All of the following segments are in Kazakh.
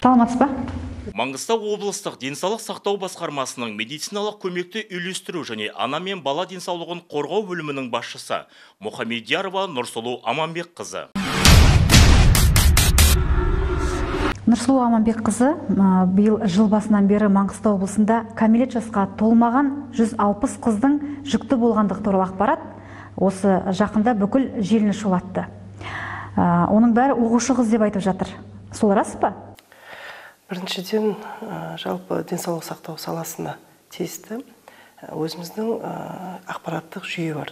Саламатсыз ба? Маңғыстау облыстық денсаулық сақтау басқармасының медициналық көмекті үйлестіру және ана мен бала денсаулығын қорғау бөлімінің басшысы Мұхамедиярова Нұрсұлу Аманбекқызы. Нұрсұлу Аманбекқызы биыл жыл басынан бері Маңғыстау облысында кәмелет жасқа толмаған 160 қыздың жүкті болғандығы туралы ақпарат осы жақында бүкіл желіні шулатты. Оның бәрі оқушы қыз деп айтып жатыр. Сол рас па? Біріншіден, жалпы денсаулық сақтау саласына тиісті өзіміздің ақпараттық жүйе бар.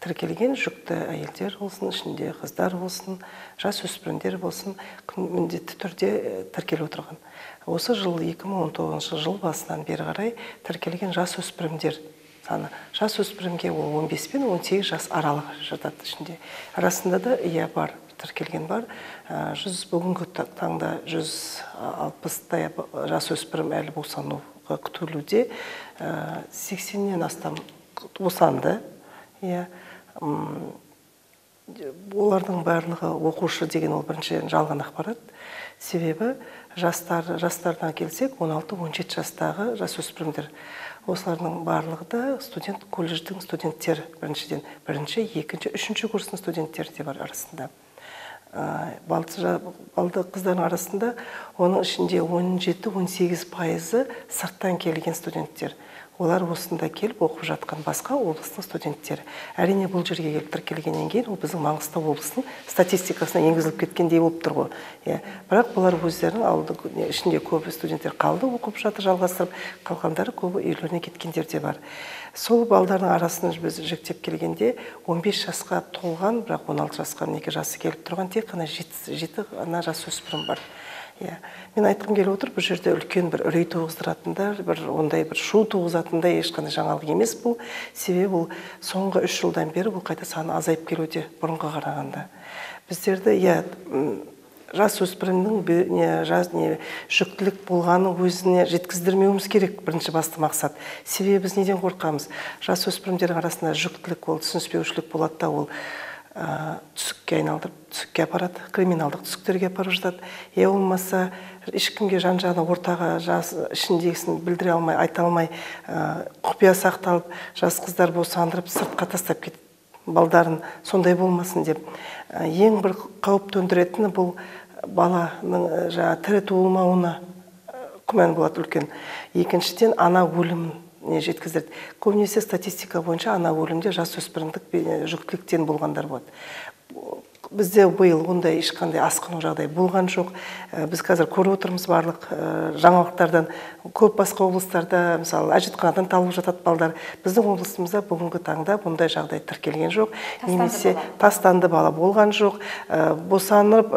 Тіркелген жүкті әйелдер болсын, ішінде қыздар болсын, жасөспірімдер болсын, міндетті түрде тіркеліп отырған. Осы жыл 2019 жыл басынан бері қарай тіркелген жасөспірімдер саны. Жасөспірімге 15 пен 18 жас аралығы жатады ішінде. Арасында да бар. Тіркелген бар. Бүгінгі таңда 160-тай жасөспірім әлі босануға күтілуде. 80-нен астам босанды. Олардың барлығы оқушы деген ол бірінші жалған ақпарат. Себебі жастардан келсек 16-17 жастағы жасөспірімдер. Осылардың барлығы да студент, колледждің студенттер біріншіден. Бірінші, екінші, үшінші курстың студенттері де бар арасында. Балды қыздардың арасында оның ішінде 17-18% сырттан келген студенттер. Олар осында келіп оқып жатқан басқа облыстың студенттері. Әрине бұл жерге келіп тіркелгеннен кейін ол біздің Маңғыстау облысының статистикасына енгізіліп кеткендей болып тұр ғой. Бірақ бұлар өздерінің ауылдың ішінде көбі студенттер қалды, оқып жатыр, жалғастырып, қалғандары көбі үйлеріне кеткендер де бар. Сол балдардың арасында біз жіктеп келгенде 15 жасқа толған, бірақ 16 жасқа неке жасы келіп тұрған тек қана 7 жасөспірім бар. Мен айтқым келіп отыр, бұл жерде үлкен бір үрей туғыздыратындар, ондай бір шу туғызатындай ешқандай жаңалық емес бұл. Себебі бұл соңғы 3 жылдан бері бұл қайта саны азайып келуде бұрынға қарағанда. Біздерді жасөспірімнің жүктілік болғаны өзіне жеткіздірмеуіміз керек, бірінші басты мақсат. Себебі біз неден қорқамыз? Жасөспірімдердің арасында жүктілік ол түсініспеушілік болады да, ол түсікке айналдырып, түсікке апарады, криминалдық түсіктерге апарып жатады. Болмаса ешкімге жан-жағына ортаға ішіндегісін білдіре алмай, айта алмай, құпия сақталып, жас қыздар босандырып, сыртқа тастап кетеді. Балдарын сондай болмасын деп. Ең бір қауіп төндіретіні бұл баланың тірі туылмауына күмән болады үлкен. Екіншіден, ана өлімін жеткіздірді. Көбінесе статистика бойынша ана өлімде жасөспірімдік жүктіліктен болғандар болады. Бізде биыл ондай ешқандай асқыну жағдай болған жоқ. Біз қазір көріп отырмыз барлық жаңалықтардан, көп басқа облыстарда, мысалы, әжетханадан табылып жатады балдар. Біздің облысымызда бүгінгі таңда бұндай жағдай тіркелген жоқ. Немесе тастанды бала болған жоқ. Босанып,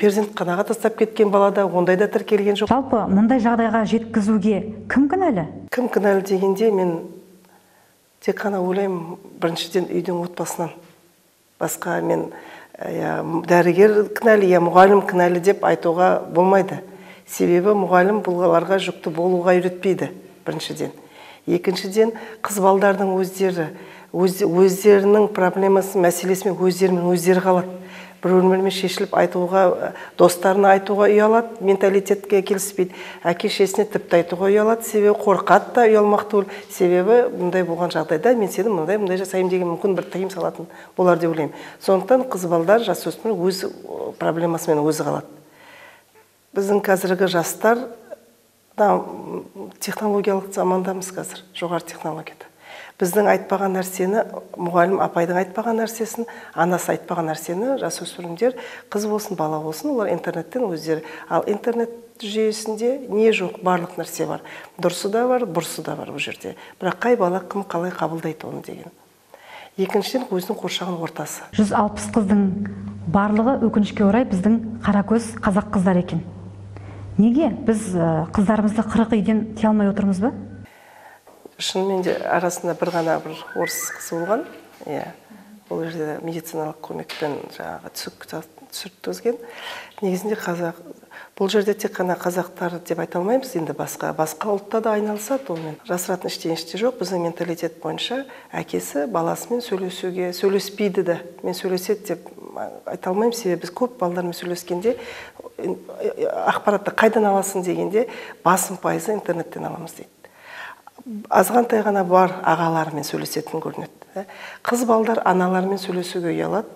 перзентханаға тастап кеткен балада ондай да тіркелген жоқ. Жалпы, мұндай жағдайға жеткізуге кім кінәлі? Кім кінәлі дегенде мен тек қана ойлаймын, біріншіден үйдің отбасынан. Басқа мен дәрігер кінәлі, мұғалім кінәлі деп айтуға болмайды. Себебі мұғалім бұлғаларға жүкті болуға үйретпейді, біріншіден. Екіншіден, қыз балдардың өздерінің проблемасы, мәселесімен өздері қалады. Бір-бірімен шешіліп айтуға, достарына айтуға ұялады, менталитетке келіспейді. Әке-шешесіне тіпті айтуға ұялады, себебі қорқады да, ұялмақ түгіл. Себебі бұндай болған жағдайда мен сені мұндай жасаймын деген мүмкін бір тыйым салатын болар деп ойлаймын. Сондықтан қыз балдар, жасөспірім өз проблемасымен өзі қалады. Біздің қазіргі жастар технологиялық замандамыз қазір, жоғары технологияда. Біздің айтпаған нәрсені, мұғалім апайдың айтпаған нәрсесін, анасы айтпаған нәрсені жасөспірімдер, қыз болсын, бала болсын, олар интернеттен өздері. Ал интернет жүйесінде не жоқ, барлық нәрсе бар. Дұрысы да бар, бұрысы да бар бұл жерде. Бірақ қай бала кім қалай қабылдайды оны деген. Екіншіден, өзінің қоршаған ортасы. 160 қыздың барлығы өкінішке орай біздің қаракөз қазақ қыздар екен. Неге біз қыздарымызды 40 үйден тие алмай отырмыз ба? Шынымен де арасында бір ғана бір орыс қызы болған. Бұл жерде медициналық көмекпен түсік түсірткізген. Негізінде қазақ, бұл жерде тек қана қазақтар деп айта алмаймыз, енді басқа ұлтта да айналысады онымен. Жасыратын ештеңе жоқ. Біздің менталитет бойынша әкесі баласымен сөйлеспейді де, мен сөйлеседі деп айта алмаймын, себебі біз көп балалармен сөйлескенде ақпаратты қайдан аласың дегенде басым пайызы интернеттен аламыз дейді. Азғантай ғана бар ағаларымен сөйлесетін көрінеді. Қыз балдар аналармен сөйлесуге ұялады,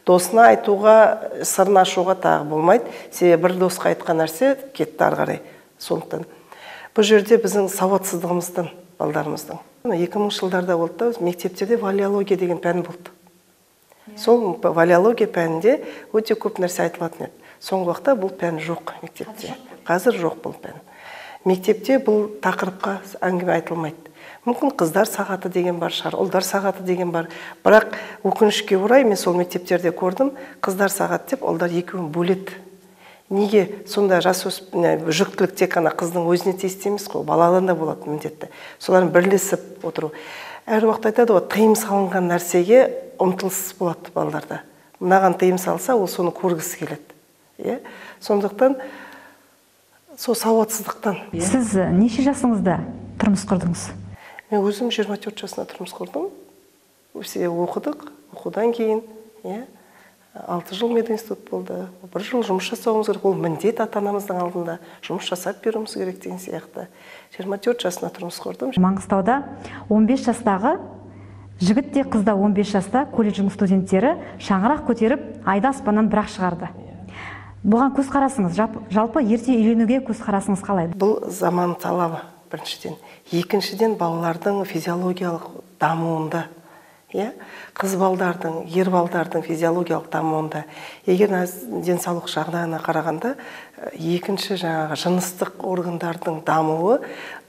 досына айтуға, сырын ашуға тағы болмайды. Себебі бір досқа айтқан нәрсе кетті ары қарай. Сондықтан бұл жерде біздің сауатсыздығымыздан, балдарымыздың. 2000 жылдарда болды да, мектептерде валеология деген пән болды. Сол валеология пәнінде өте көп нәрсе айтылатын еді. Соңғы уақытта бұл пән жоқ мектепте. Қазір жоқ бұл пән. Мектепте бұл тақырыпқа әңгіме айтылмайды. Мүмкін қыздар сағаты деген бар шығар, ұлдар сағаты деген бар. Бірақ өкінішке орай мен сол мектептерде көрдім, қыздар сағат деп, ұлдар екеуін бөледі. Неге? Сонда жүктілік тек қана қыздың өзіне тиісті емес қой, баладан да болады міндетті. Соларын бірлесіп отыру. Әр уақыт айтады ғой, тыйым салынған нәрсеге ұмтылыс болады балаларда. Мынаған тыйым салса, ол соны көргісі келеді. Сондықтан сол сауатсыздықтан. Сіз неше жасыңызда тұрмыс құрдыңыз? Мен өзім 24 жасында тұрмыс құрдым. Оқыдық, оқудан кейін 6 жыл мединститут болды. 1 жыл жұмыс жасауымыз керек, ол міндет ата-анамыздың алдында жұмыс жасап беруіміз керек деген сияқты. 24 жасында тұрмыс құрдым. Маңғыстауда 15 жастағы жігіт те қыз да 15 жаста колледждің студенттері шаңырақ көтеріп айды аспаннан бір-ақ шығарды. Бұған көзқарасыңыз, жалпы ерте үйленуге көзқарасыңыз қалай? Бұл заман талабы біріншіден. Екіншіден балалардың физиологиялық дамуында, қыз балдардың, ер балдардың физиологиялық дамуында. Егер денсаулық жағдайына қарағанда, екінші жыныстық органдардың дамуы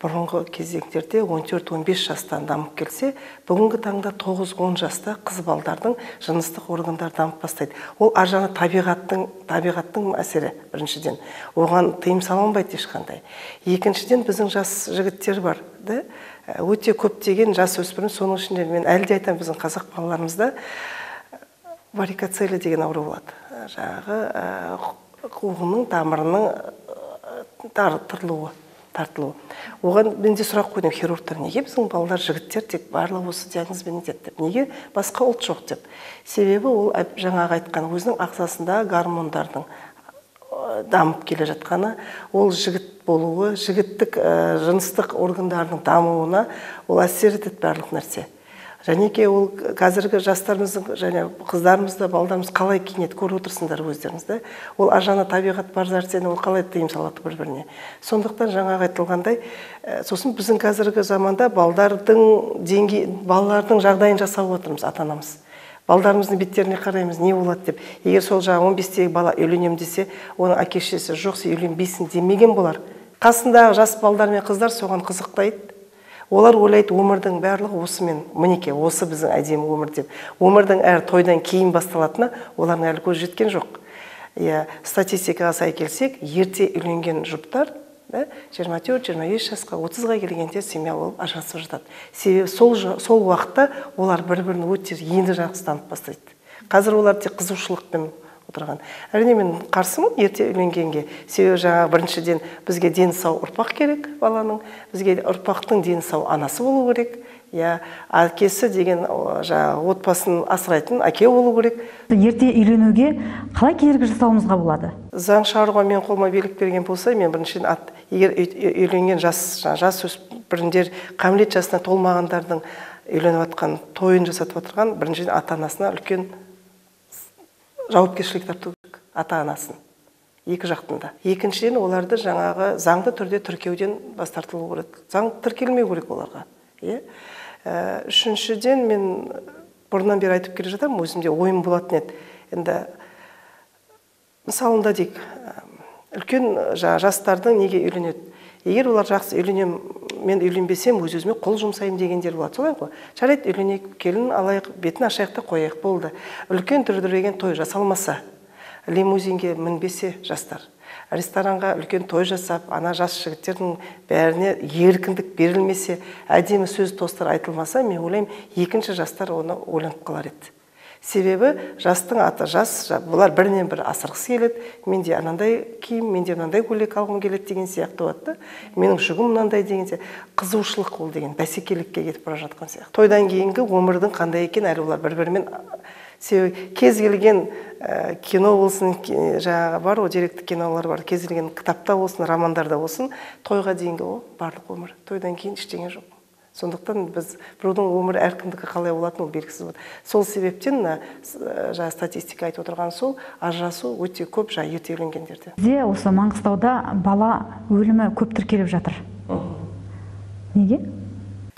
бұрынғы кезеңдерде 14-15 жастан дамып келсе, бүгінгі таңда 9-10 жаста қыз балдардың жыныстық органдар дамып бастайды. Ол ажаны табиғаттың әсері біріншіден. Оған тыйым салынбайды ешқандай. Екіншіден біздің жас жігіттер бар, өте көптеген жас өспірім, соның ішінде мен әлі де айтамын, біздің қазақ балаларымызда варикоцеле деген ауру болады. Қуғының тамырының тартылуы. Оған мен де сұрақ қойдым хирургтар, неге біздің балалар, жігіттер тек барлығы осы диагнозбен етеді деп, неге басқа ұлт жоқ деп. Себебі ол жаңағы айтқан өзінің ағзасында гормондардың дамып келе жатқаны, ол жігіт болуы, жігіттік жыныстық органдардың дамуына ол әсер етеді барлық нәрсе. Және ке ол қазіргі жастарымыздың, және қыздарымызды, балдарымыз қалай киінеді, көріп отырсыңдар өздеріңізді. Ол ажаны табиғат бар нәрсені ол қалай тыйым салады бір-біріне. Сондықтан жаңағы айтылғандай, сосын біздің қазіргі заманда балалардың жағдайын жасап отырмыз ата-анамыз. Балдарымыздың беттеріне қараймыз, не болады деп. Егер сол 15-тегі бала үйленем десе, оның әке-шешесі жоқ, сен үйленбейсің демеген болар. Қасындағы жас балдар мен қыздар соған қызықтайды. Олар ойлайды, өмірдің барлығы осымен, мінеке, осы біздің әдемі өмір деп. Өмірдің әр тойдан кейін басталатыны олардың әлі көз жеткен жоқ. Статистикаға сай келсек, ерте үйленген жұптар 24-25 жасқа, 30-ға келгенде семья болып ажырасып жатады. Себебі сол уақытта олар бір-бірін өте енді жақсы танып бастайды. Қазір олар тек қызығушылықпен отырған. Әрине мен қарсымын ерте үйленгенге. Себебі жаңа біріншіден бізге дені сау ұрпақ керек баланың, бізге ұрпақтың дені сау анасы болу керек. Әкесі деген отбасын асырайтын әке болу керек. Ерте үйленуге қалай кедергі жасауымызға болады? Заң шығаруға мен қолыма билік берген болса, мен біріншіден егер үйленген жас өспірімдер, кәмелет жасына толмағандардың үйленіп жатқан, тойын жасатып отырған, біріншіден ата-анасына үлкен жауапкершілік тарту керек, ата-анасын. Екі жақтында. Екіншіден оларды жаңағы заңды түрде тіркеуден бас тартылу керек. Заң тіркелмеу керек оларға. Үшіншіден мен бұрыннан бері айтып келе жатамын, өзімде ойым болатын еді. Енді мысалында дейік, үлкен жастардың неге үйленеді? Егер олар жақсы мен үйленбесем, өз-өзіме қол жұмсаймын дегендер болады. Солай ғой. Жарайды, үйленейік, келін алайық, бетін ашайық та қояйық болды. Үлкен дүрдіреген той жасалмаса, лимузинге мінбесе жастар, ресторанға үлкен той жасап, ана жас жігіттердің бәріне еркіндік берілмесе, әдемі сөз тостар айтылмаса, мен ойлаймын, екінші жастар оны ойланып қалар еді. Себебі жастың аты жас, бұлар бірінен бір асырғысы келеді, менде анандай киім, менде мынандай көйлек алғым келеді деген сияқты болады. Менің жүгім мынандай деген сияқты қызығушылық ол деген бәсекелікке кетіп бара жатқан сияқты. Тойдан кейінгі өмірдің қандай екен әлі олар бір-бірімен себебі кез келген кино болсын, жаңағы бар ғой, деректі кинолар бар, кез келген кітапта болсын, романдарда болсын, тойға дейінгі барлық өмір, тойдан кейін ештеңе жоқ. Сондықтан біз біреудің өмірі әркімдікі қалай болатыны ол белгісіз болады. Сол себептен жаңа статистика айтып отырған сол ажырасу өте көп ерте үйленгендерде. Бізде осы Маңғыстауда бала өлімі көп тіркеліп жатыр. Неге?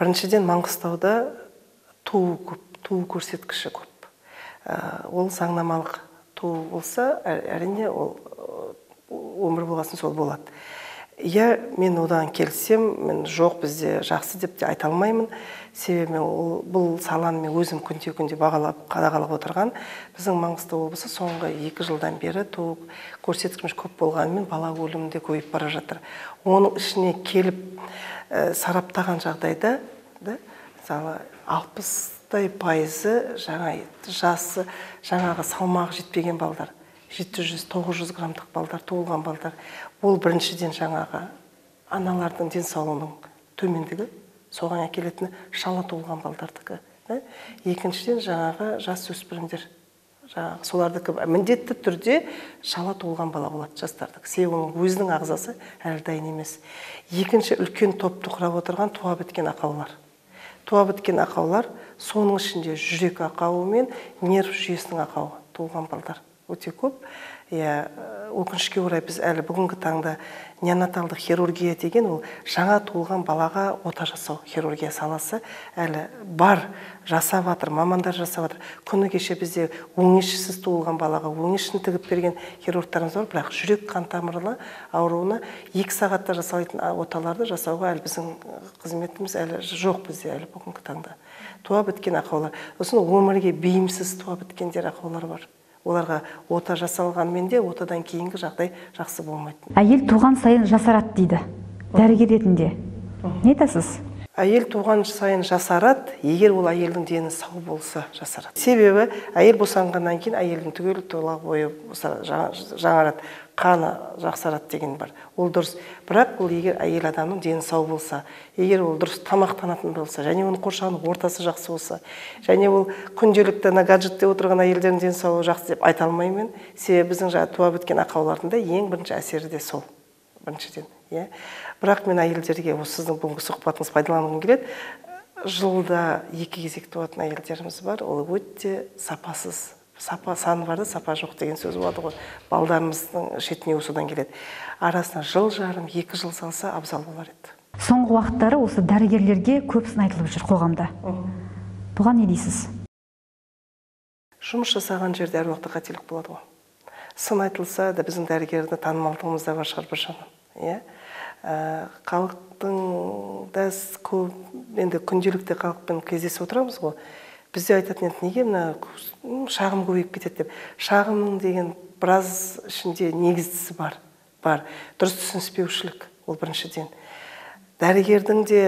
Біріншіден Маңғыстауда туу көрсеткіші көп. Ол заңнамалық туу болса, әрине ол өмір болғасын сол болады. Мен одан келсем, мен жоқ бізде жақсы деп те айта алмаймын. Себебі бұл саланы мен өзім күнде бағалап, қадағалап отырған. Біздің Маңғыстау облысы соңғы 2 жылдан бері туу көрсеткіші көп болғанымен бала өлімі де көбейіп бара жатыр. Оның ішіне келіп сараптаған жағдайда, мысалы 60% жасы жаңағы салмағы жетпеген балдар. 700-900 граммдық балдар, туылған балдар. Ол біріншіден жаңағы аналардың денсаулығының төмендігі, соған әкелетіні шала туылған балдардікі. Екіншіден жаңағы жас өспірімдер. Солардікі міндетті түрде шала туылған бала болады жастардық. Себебі оның өзінің ағзасы әлі дайын емес. Екінші үлкен топты құрап отырған туа біткен ақаулар. Туа біткен ақаулар, соның ішінде жүрек ақауы мен нерв жүйесінің ақауы туылған балдар өте көп. Өкінішке орай біз әлі бүгінгі таңда неонаталдық хирургия деген ол жаңа туылған балаға ота жасау хирургия саласы әлі бар, жасап жатыр, мамандар жасап жатыр. Күні кеше бізде өңешсіз туылған балаға өңешін тігіп берген хирургтарымыз бар, бірақ жүрек қан тамырлы ауруына 2 сағатта жасалатын оталарды жасауға әлі біздің қызметіміз әлі жоқ бізде әлі бүгінгі таңда. Туа біткен ақаулар, сосын өмірге бейімсіз туа біткендер ақаулар бар. Оларға ота жасалғанмен де отадан кейінгі жағдай жақсы болмайды. Әйел туған сайын жасарады дейді, дәрігер ретінде. Не айтасыз? Әйел туған сайын жасарады, егер ол әйелдің дені сау болса жасарады. Себебі әйел босанғаннан кейін әйелдің түгел тұла бойы жаңарады, қаны жақсарады деген бар. Ол дұрыс. Бірақ ол егер әйел адамның дені сау болса, егер ол дұрыс тамақтанатын болса, және оның қоршаған ортасы жақсы болса, және ол күнделікті гаджетте отырған әйелдердің денсаулығы жақсы деп айта алмаймын. Себебі біздің туа біткен ақаулардың да ең бірінші әсері де сол. Біріншіден, бірақ мен әйелдерге сіздің бүгінгі сұхбатыңыз пайдаланғым келеді. Жылда 2 кезек туатын әйелдеріміз бар, ол өте сапасыз. Сапа саны барды, сапа жоқ деген сөз болады ғой. Балдарымыздың шетіне осыдан келеді. Арасына жыл жарым, 2 жыл салса абзал болар еді. Соңғы уақыттары осы дәрігерлерге көп сын айтылып жүр қоғамда. Бұған не дейсіз? Жұмыс жасаған жерде әр уақытта қателік болады ғой. Сын айтылса да біздің дәрігерді танымалдығымыз да бар шығар бір жағынан. Халықтың да енді күнделікті халықпен кездесіп отырамыз ғой. Бізде айтатын еді, неге мына шағым көбейіп кетеді деп. Шағымның деген біраз ішінде негіздісі бар. Дұрыс түсініспеушілік ол біріншіден. Дәрігердің де,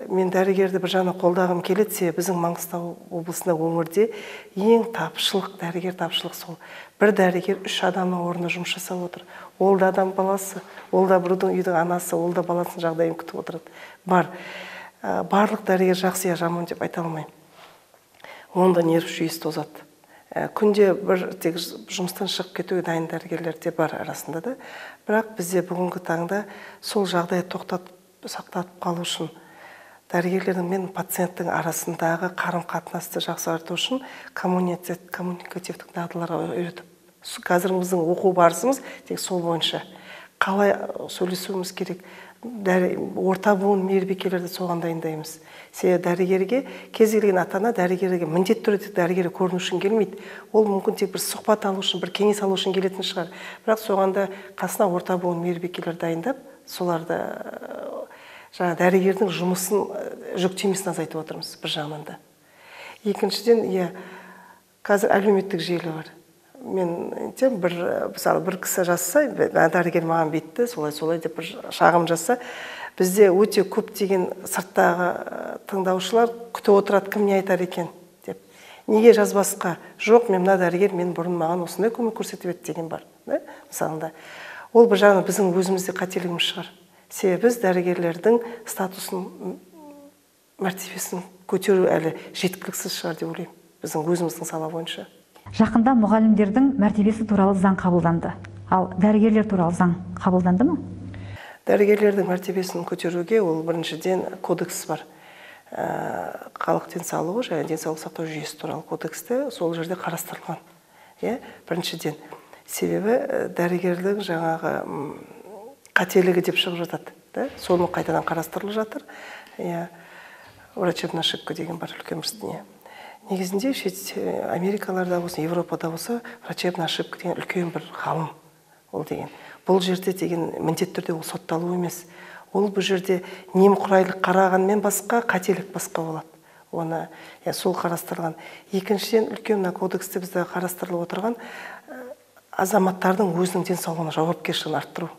мен дәрігерді бір жағынан қолдағым келеді, біздің Маңғыстау облысында өңірде ең тапшылық, дәрігер тапшылық сол. Бір дәрігер 3 адамның орнына жұмыс жасап отыр. Ол да адам баласы, ол да біреудің үйдің анасы, ол да баласының жағдайын күтіп отырады. Барлық дәрігер жақсы я жаман деп айта алмаймын. Онда нерв жүйесі тозады. Күнде бір тек жұмыстан шығып кетуге дайын дәрігерлер де бар арасында да. Бірақ бізде бүгінгі таңда сол жағдай сақтатып қалу үшін дәрігерлердің мен пациенттің арасындағы қарым-қатынасты жақсарту үшін коммуникативтік дағдыларға үйретіп. Қазір біздің оқу барысымыз тек сол бойынша. Қалай сөйлесуіміз керек, орта буын мейірбикелерді соған дайындаймыз. Себебі дәрігерге, кез келген ата-ана дәрігерге міндетті түрде дәрігерге көріну үшін келмейді. Ол мүмкін тек бір сұхбат алу үшін, бір кеңес алу үшін келетін шығар. Бірақ соғанда қасына орта буын мейірбикелер дайындап, соларды дәрігердің жұмысын, жүктемесін азайтып отырмыз бір жағынан да. Екіншіден, қазір әлеуметтік желі бар. Мен мысалы бір кісі жазса, дәрігер маған бетті, солай деп бір шағым жазса, бізде өте көп деген сырттағы тыңдаушылар күтіп отырады, кім не айтар екен деп. неге жазбасқа? Жоқ, мен мына дәрігер мен бұрын маған осындай көмек көрсетіп еді деген бар. Мысалында. Ол бір жағынан біздің өзімізде қателігіміз шығар. Себебі біз дәрігерлердің статусын, мәртебесін көтеру әлі жеткіліксіз шығар деп ойлаймын. Біздің өзіміздің сала бойынша. Жақында мұғалімдердің мәртебесі туралы заң қабылданды. Ал дәрігерлер туралы заң қабылданды ма? Дәрігерлердің мәртебесін көтеруге ол біріншіден кодекс бар. Халық денсаулығы және денсаулық сақтау жүйесі туралы кодексте сол жерде қарастырылған. Біріншіден. Себебі дәрігердің жаңағы қателігі деп шығып жатады. Соны қайтадан қарастырылып жатыр. Врачебная ошибка деген бар үлкен бір. Негізінде Америкаларда болсын, Европада болса, врачебная ошибка деген үлкен бір ғалым ол деген. Бұл жерде деген міндетті түрде ол сотталу емес. Ол бұл жерде немқұрайлық қарағанмен басқа, қателік басқа болады. Оны сол қарастырылған. Екіншіден үлкен кодексте бізде қарастырылып отырған азаматтардың өзінің денсаулығына жауапкершілігін арттыру.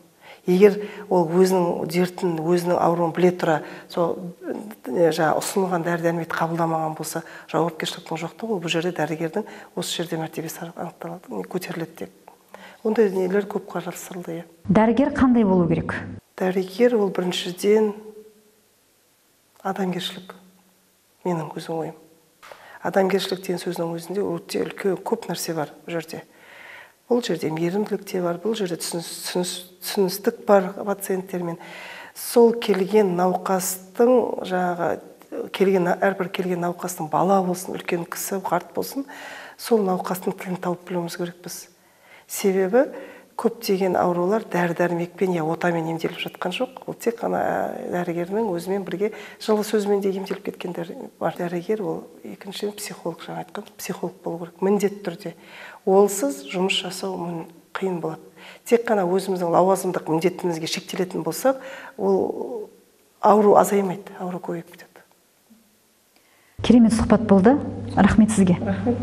Егер ол өзінің дертін, өзінің ауруын біле тұра, ұсынылған дәрі-дәрмекті қабылдамаған болса, жауапкершіліктің жоқтығы, ол бұл жерде дәрігердің осы жерде мәртебесі анықталады, көтеріледі деп. Ондай нелер көп қарастырылды. Дәрігер қандай болу керек? Дәрігер ол біріншіден адамгершілік. Менің өзім ойым. Адамгершілік деген сөздің өзінде өте үлкен көп нәрсе бар бұл жерде. Бұл жерде мейірімділік те бар, бұл жерде түсіністік бар пациенттермен. Сол келген науқастың, әрбір келген науқастың бала болсын, үлкен кісі, қарт болсын, сол науқастың тілін тауып білуіміз керекпіз. Себебі көптеген аурулар дәрі-дәрмекпен, отамен емделіп жатқан жоқ. Ол тек қана дәрігерінің өзімен бірге жылы сөзімен де емделіп кеткен бар. Дәрігер ол екіншіден психолог, жаңа айтқан, психолог болу керек, міндетті түрде. Олсыз жұмыс жасау қиын болады. Тек қана өзіміздің лауазымдық міндетімізге шектелетін болсақ, ол ауру азаймайды, ауру көбейіп кетеді. Керемет сұхбат болды. Рахмет сізге. Рахмет.